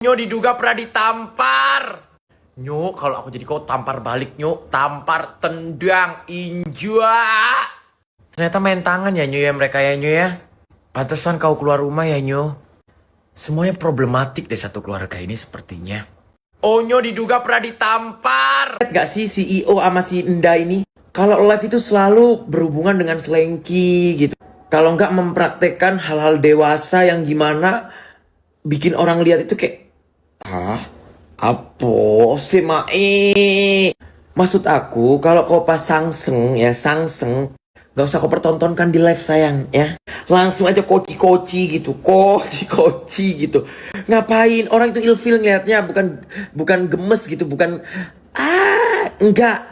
Nyo diduga pernah ditampar. Nyo, kalau aku jadi kau tampar balik, Nyo. Tampar, tendang, injak. Ternyata main tangan ya, Nyo ya, mereka ya, Nyo ya. Pantesan kau keluar rumah ya, Nyo. Semuanya problematik deh satu keluarga ini sepertinya. Oh, Nyo diduga pernah ditampar. Lihat gak sih CEO sama si Enda ini? Kalau live itu selalu berhubungan dengan selengki gitu. Kalau nggak mempraktekkan hal-hal dewasa yang gimana bikin orang lihat itu kayak, hah? Apa sih, Mae? Maksud aku, kalau kau pas sangseng ya, sangseng, gak usah kau pertontonkan di live sayang ya. Langsung aja koci-koci gitu, koci-koci gitu. Ngapain? Orang itu ilfil ngeliatnya, bukan gemes gitu, bukan enggak.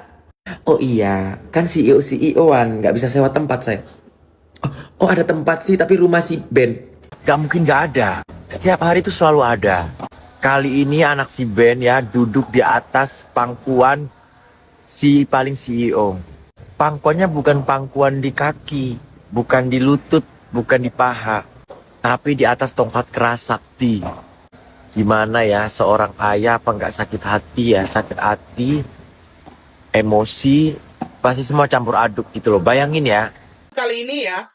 Oh iya, kan CEO-an nggak bisa sewa tempat saya. Oh ada tempat sih, tapi rumah si Ben. Gak mungkin gak ada. Setiap hari itu selalu ada. Kali ini anak si Ben ya duduk di atas pangkuan si paling CEO. Pangkuannya bukan pangkuan di kaki, bukan di lutut, bukan di paha, tapi di atas tongkat keras sakti. Gimana ya seorang ayah apa nggak sakit hati ya, sakit hati, emosi, pasti semua campur aduk gitu loh. Bayangin ya. Kali ini ya,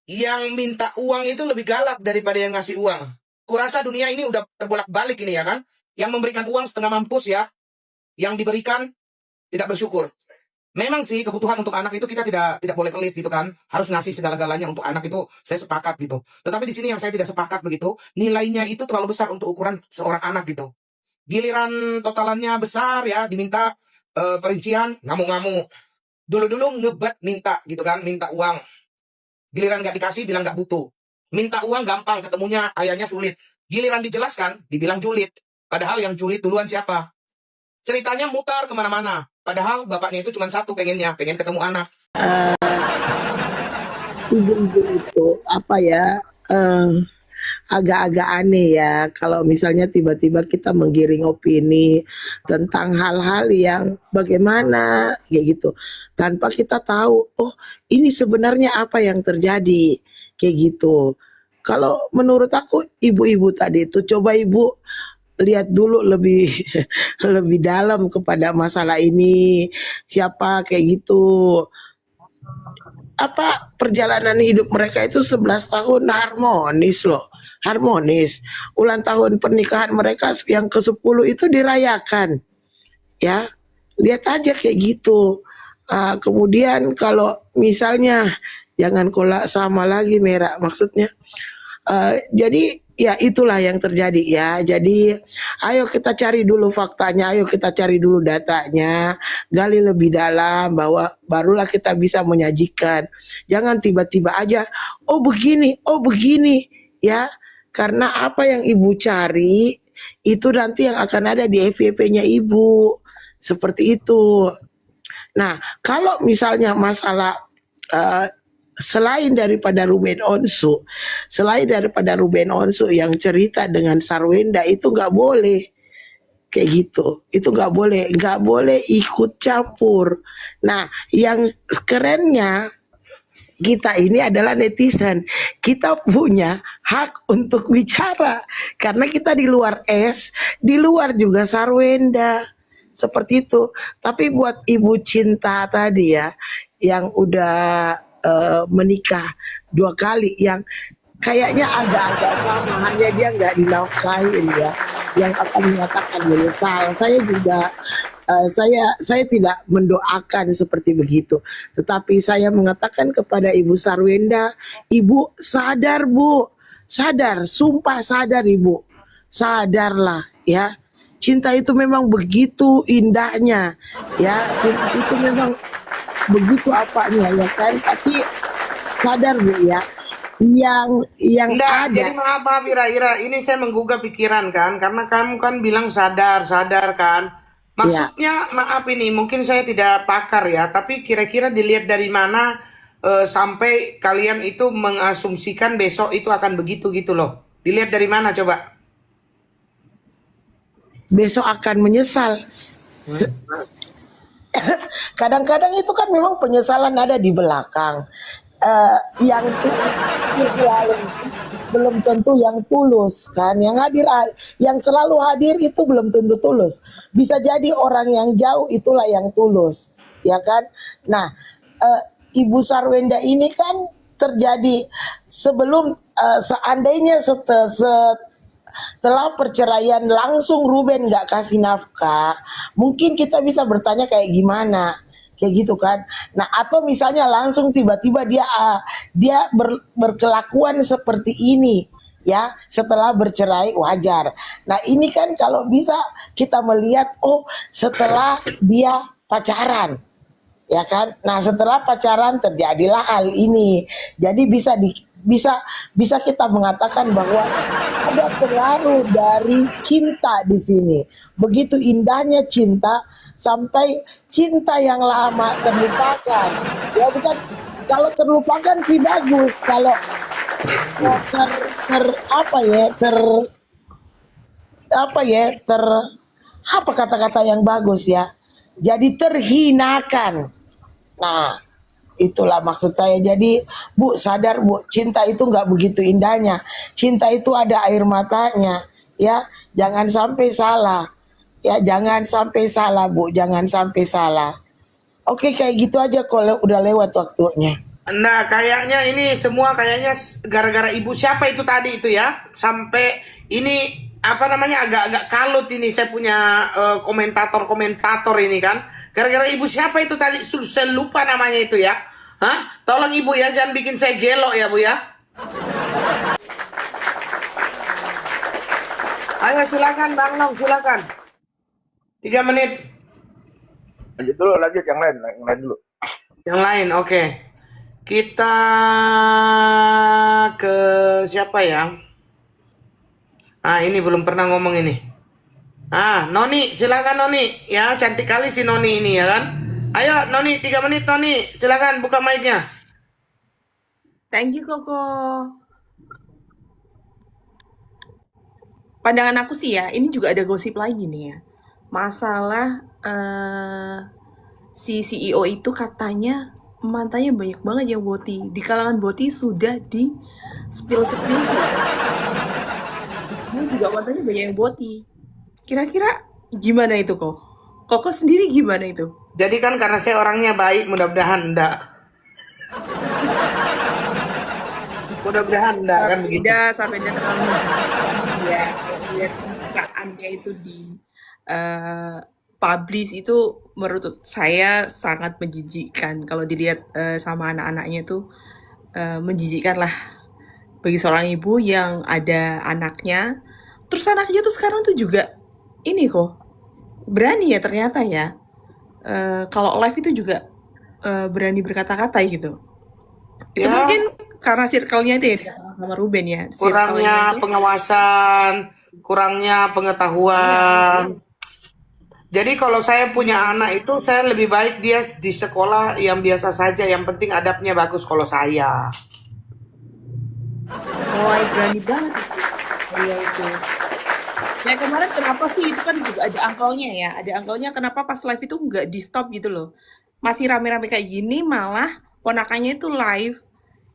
yang minta uang itu lebih galak daripada yang ngasih uang. Kurasa dunia ini udah terbolak-balik ini ya kan. Yang memberikan uang setengah mampus ya. Yang diberikan tidak bersyukur. Memang sih kebutuhan untuk anak itu kita tidak boleh pelit gitu kan. Harus ngasih segala-galanya untuk anak itu, saya sepakat gitu. Tetapi di sini yang saya tidak sepakat begitu, nilainya itu terlalu besar untuk ukuran seorang anak gitu. Giliran totalannya besar ya, diminta perincian, ngamuk-ngamuk. Dulu-dulu ngebet minta gitu kan, minta uang. Giliran gak dikasih, bilang gak butuh. Minta uang gampang, ketemunya ayahnya sulit. Giliran dijelaskan, dibilang julid. Padahal yang julid duluan siapa? Ceritanya mutar kemana-mana. Padahal bapaknya itu cuma satu pengen ketemu anak. Ibu-ibu itu apa ya, agak-agak aneh ya kalau misalnya tiba-tiba kita menggiring opini tentang hal-hal yang bagaimana kayak gitu tanpa kita tahu oh ini sebenarnya apa yang terjadi kayak gitu. Kalau menurut aku ibu-ibu tadi itu coba ibu lihat dulu lebih lebih dalam kepada masalah ini siapa kayak gitu apa perjalanan hidup mereka itu 11 tahun harmonis loh, harmonis. Ulang tahun pernikahan mereka yang ke-10 itu dirayakan. Ya, lihat aja kayak gitu. Kemudian kalau misalnya jangan kolak sama lagi merah maksudnya. Jadi ya itulah yang terjadi ya. Jadi ayo kita cari dulu faktanya, ayo kita cari dulu datanya, gali lebih dalam bahwa barulah kita bisa menyajikan. Jangan tiba-tiba aja, oh begini ya. Karena apa yang ibu cari itu nanti yang akan ada di FYP-nya ibu. Seperti itu. Nah, kalau misalnya masalah eh, selain daripada Ruben Onsu yang cerita dengan Sarwenda itu nggak boleh kayak gitu, itu nggak boleh ikut campur. Nah, yang kerennya kita ini adalah netizen, kita punya hak untuk bicara karena kita di luar di luar juga Sarwenda seperti itu. Tapi buat Ibu Cinta tadi ya, yang udah menikah 2 kali, yang kayaknya agak-agak sama, hanya dia nggak dinafkahin ya, yang akan mengatakan menyesal. Saya juga saya tidak mendoakan seperti begitu, tetapi saya mengatakan kepada Ibu Sarwenda, Ibu sadar Bu, sadar, sumpah sadar Ibu, sadarlah ya. Cinta itu memang begitu indahnya ya, cinta itu memang begitu apanya ya kan, tapi sadar Bu ya, yang Enggak, ada jadi maaf Ira, ini saya menggugah pikiran kan, karena kamu kan bilang sadar kan. ya. Maksudnya maaf ini, mungkin saya tidak pakar ya, tapi kira-kira dilihat dari mana sampai kalian itu mengasumsikan besok itu akan begitu gitu loh. Dilihat dari mana coba? Besok akan menyesal. Kadang-kadang itu kan memang penyesalan ada di belakang. Yang itu selalu belum tentu yang tulus kan. Yang selalu hadir itu belum tentu tulus. Bisa jadi orang yang jauh itulah yang tulus, ya kan? Nah, Ibu Sarwenda ini kan terjadi sebelum seandainya setelah perceraian langsung Ruben nggak kasih nafkah, mungkin kita bisa bertanya kayak gimana, kayak gitu kan. Nah, atau misalnya langsung tiba-tiba dia berkelakuan seperti ini ya setelah bercerai, wajar. Nah, ini kan kalau bisa kita melihat, oh, setelah dia pacaran, ya kan. Nah, setelah pacaran terjadilah hal ini. Jadi bisa kita mengatakan bahwa ada pengaruh dari cinta di sini. Begitu indahnya cinta sampai cinta yang lama terlupakan. Ya bukan, kalau terlupakan sih bagus. Kalau apa ya, apa kata-kata yang bagus ya. Jadi terhinakan. Nah, itulah maksud saya. Jadi, Bu, sadar Bu, cinta itu nggak begitu indahnya. Cinta itu ada air matanya, ya. Jangan sampai salah. Ya, jangan sampai salah, Bu. Jangan sampai salah. Oke, kayak gitu aja kalau udah lewat waktunya. Nah, kayaknya ini semua kayaknya gara-gara ibu siapa itu tadi itu ya. Sampai ini apa namanya agak-agak kalut ini saya punya komentator-komentator ini kan. Gara-gara ibu siapa itu tadi saya lupa namanya itu ya. Hah? Tolong ibu ya jangan bikin saya gelo ya Bu ya. Ayo silakan Bang Long, silakan. 3 menit. Lanjut dulu, lanjut yang lain dulu. Yang lain, oke. Kita ke siapa ya? Ah, ini belum pernah ngomong ini. Ah, Noni, silakan Noni. Ya, cantik kali si Noni ini ya kan. Ayo Noni, 3 menit Noni. Silakan buka mic-nya. Thank you, Koko. Pandangan aku sih ya, ini juga ada gosip lagi nih ya. Masalah si CEO itu katanya mantannya banyak banget yang boti. Di kalangan boti sudah di spill-spill sih. Dia juga mantannya banyak yang boti. Kira-kira gimana itu kok? Koko sendiri gimana itu? Jadi kan karena saya orangnya baik, mudah-mudahan enggak. Mudah-mudahan enggak kan begitu. Udah sampai dia terlalu ya, lihat cintaannya itu di publish itu menurut saya sangat menjijikkan. Kalau dilihat sama anak-anaknya itu menjijikkan lah bagi seorang ibu yang ada anaknya. Terus anaknya tuh sekarang tuh juga ini kok berani ya ternyata ya. Kalau live itu juga berani berkata-kata gitu. Itu Ya, mungkin karena circle-nya itu ya sama Ruben ya. kurangnya Circle-nya itu pengawasan, kurangnya pengetahuan. Jadi kalau saya punya anak itu saya lebih baik dia di sekolah yang biasa saja, yang penting adabnya bagus kalau saya. mulai berani banget itu. Iya itu. Nah kemarin kenapa sih itu kan juga ada angkelnya ya. Ada angkelnya kenapa pas live itu nggak di stop gitu loh. Masih rame-rame kayak gini malah ponakannya itu live.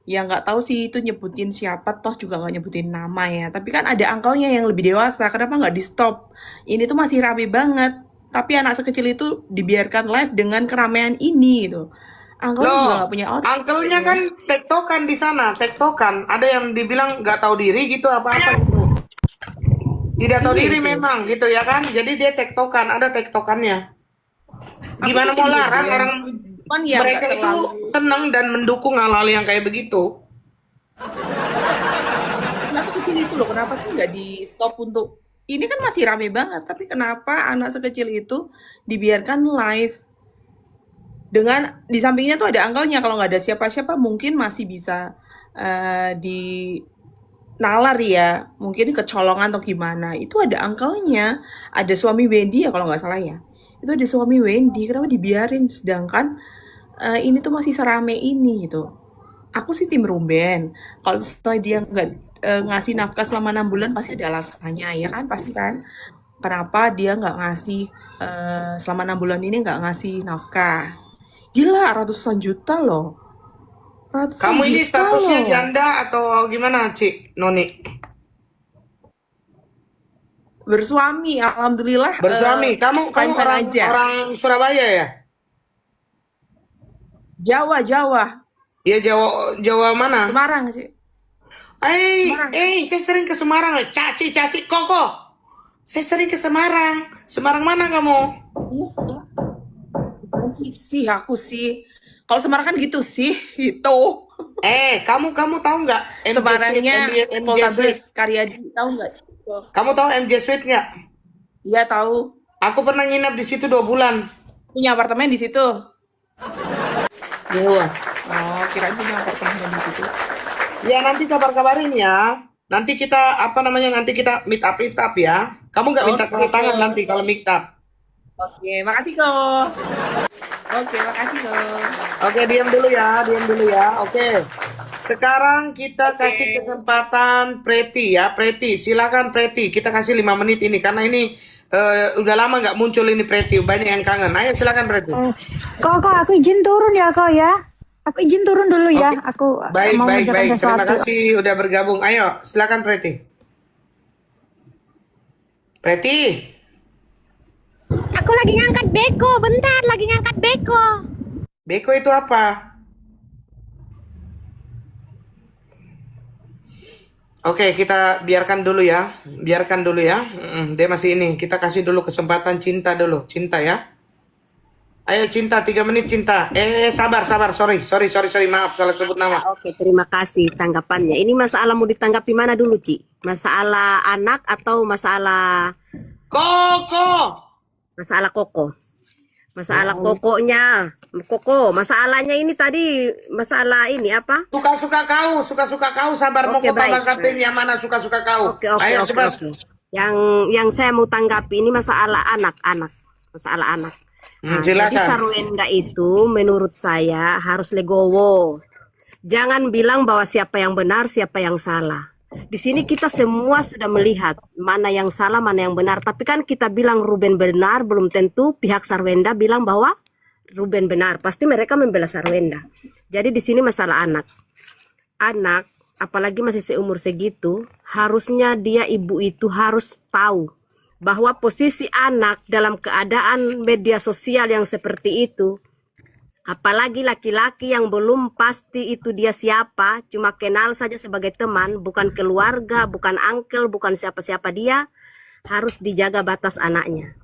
Ya nggak tahu sih itu nyebutin siapa toh juga nggak nyebutin nama ya. Tapi kan ada angkelnya yang lebih dewasa. Kenapa nggak di stop? Ini tuh masih rame banget. Tapi anak sekecil itu dibiarkan live dengan keramaian ini gitu. Angkel juga Loh, nggak punya otak. uncle-nya kan tektokan di sana, tektokan. Ada yang dibilang nggak tahu diri gitu apa-apa gitu. Tidak tahu diri memang gitu ya kan. Jadi dia tektokan, ada tektokannya. Gimana mau larang orang Cuman ya mereka nggak itu terlalu. senang dan mendukung hal-hal yang kayak begitu. Anak sekecil itu loh, kenapa sih nggak di stop untuk ini kan masih rame banget, tapi kenapa anak sekecil itu dibiarkan live dengan di sampingnya tuh ada angkelnya kalau nggak ada siapa-siapa mungkin masih bisa di nalar ya, mungkin kecolongan atau gimana. Itu ada angkelnya, ada suami Wendy ya kalau nggak salah ya. Itu ada suami Wendy, kenapa dibiarin sedangkan ini tuh masih serame ini gitu. Aku sih tim Ruben. Kalau misalnya dia nggak ngasih nafkah selama 6 bulan pasti ada alasannya ya kan pasti kan. Kenapa dia nggak ngasih selama 6 bulan ini nggak ngasih nafkah? Gila ratusan juta loh. Ratusan Kamu ini juta statusnya loh. janda atau gimana, Cik Noni? Bersuami, alhamdulillah. Bersuami. Kamu Fine fine orang aja. orang Surabaya ya? Jawa, Jawa, Iya, Jawa Jawa mana? Semarang sih. Semarang. Saya sering ke Semarang. Caci, Koko. Saya sering ke Semarang. Semarang mana kamu? Iya, iya. Sih aku sih. Kalau Semarang kan gitu sih, gitu. Kamu tahu nggak MJ Suite, Semarangnya MJ Suite? Poltabes, Karyadi, tahu nggak? Kamu tahu MJ Suite nggak? Iya tahu. Aku pernah nginap di situ 2 bulan. Punya apartemen di situ. Iya. Oh, kirain punya apartemen di situ. Ya nanti kabarin ya. Nanti kita nanti kita meet up ya. Kamu nggak minta tanda tangan nanti kalau meet up. Oke, makasih kok. Oke, makasih kok. Oke, diam dulu ya. Oke. Sekarang kita kasih kesempatan Preti ya. Preti, silakan Preti. Kita kasih 5 menit ini karena ini udah lama nggak muncul ini Preti. Banyak yang kangen. Ayo silakan Preti. Kok aku izin turun ya kok ya. Aku izin turun dulu ya. Oke. Aku Baik. mau mengerjakan Terima sesuatu. kasih udah bergabung. Ayo, silakan Preti. Preti. Aku lagi ngangkat beko, bentar lagi ngangkat beko. Beko itu apa? Oke, kita biarkan dulu ya. Dia masih ini. Kita kasih dulu kesempatan Cinta dulu. Cinta ya. Ayo Cinta, 3 menit Cinta. Sabar. Sorry. Maaf, salah sebut nama. Oke, terima kasih tanggapannya. Ini masalah mau ditanggapi mana dulu, Ci? Masalah anak atau masalah Koko. Koko? Masalah kokonya. Masalahnya ini tadi masalah ini apa? Suka-suka kau. Sabar, mau Oke, kau baik. tanggapin yang mana suka-suka kau. Oke. Ayo cepat. Yang saya mau tanggapi ini masalah anak. Masalah anak. Jadi Silakan. Sarwenda itu menurut saya harus legowo. Jangan bilang bahwa siapa yang benar, siapa yang salah. Di sini kita semua sudah melihat mana yang salah, mana yang benar. Tapi kan kita bilang Ruben benar, belum tentu pihak Sarwenda bilang bahwa Ruben benar. Pasti mereka membela Sarwenda. Jadi di sini masalah anak. Anak, apalagi masih seumur segitu, harusnya dia ibu itu harus tahu bahwa posisi anak dalam keadaan media sosial yang seperti itu, apalagi laki-laki yang belum pasti itu dia siapa, cuma kenal saja sebagai teman, bukan keluarga, bukan uncle, bukan siapa-siapa dia, harus dijaga batas anaknya.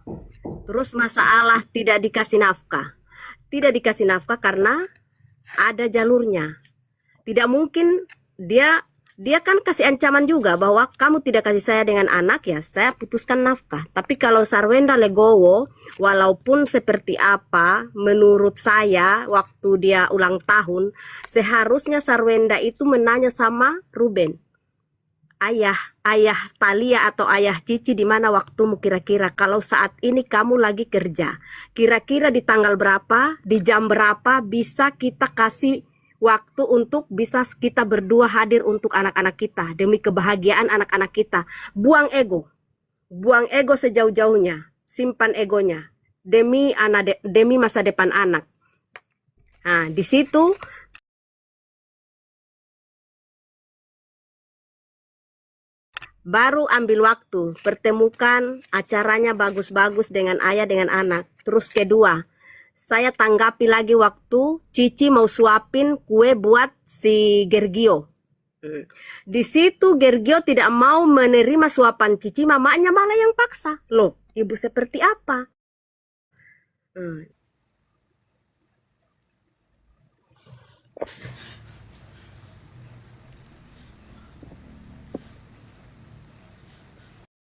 Terus masalah tidak dikasih nafkah. Tidak dikasih nafkah karena ada jalurnya. Tidak mungkin dia kan kasih ancaman juga bahwa kamu tidak kasih saya dengan anak ya, saya putuskan nafkah. Tapi kalau Sarwenda legowo, walaupun seperti apa, menurut saya waktu dia ulang tahun, seharusnya Sarwenda itu menanya sama Ruben. Ayah Talia atau ayah Cici di mana waktumu kira-kira kalau saat ini kamu lagi kerja. Kira-kira di tanggal berapa, di jam berapa bisa kita kasih waktu untuk bisa kita berdua hadir untuk anak-anak kita demi kebahagiaan anak-anak kita. Buang ego sejauh-jauhnya, simpan egonya demi masa depan anak. Nah, di situ baru ambil waktu, pertemukan acaranya bagus-bagus dengan ayah dengan anak. Terus kedua, saya tanggapi lagi waktu Cici mau suapin kue buat si Gergio. Di situ Gergio tidak mau menerima suapan Cici, mamanya malah yang paksa. Loh, ibu seperti apa?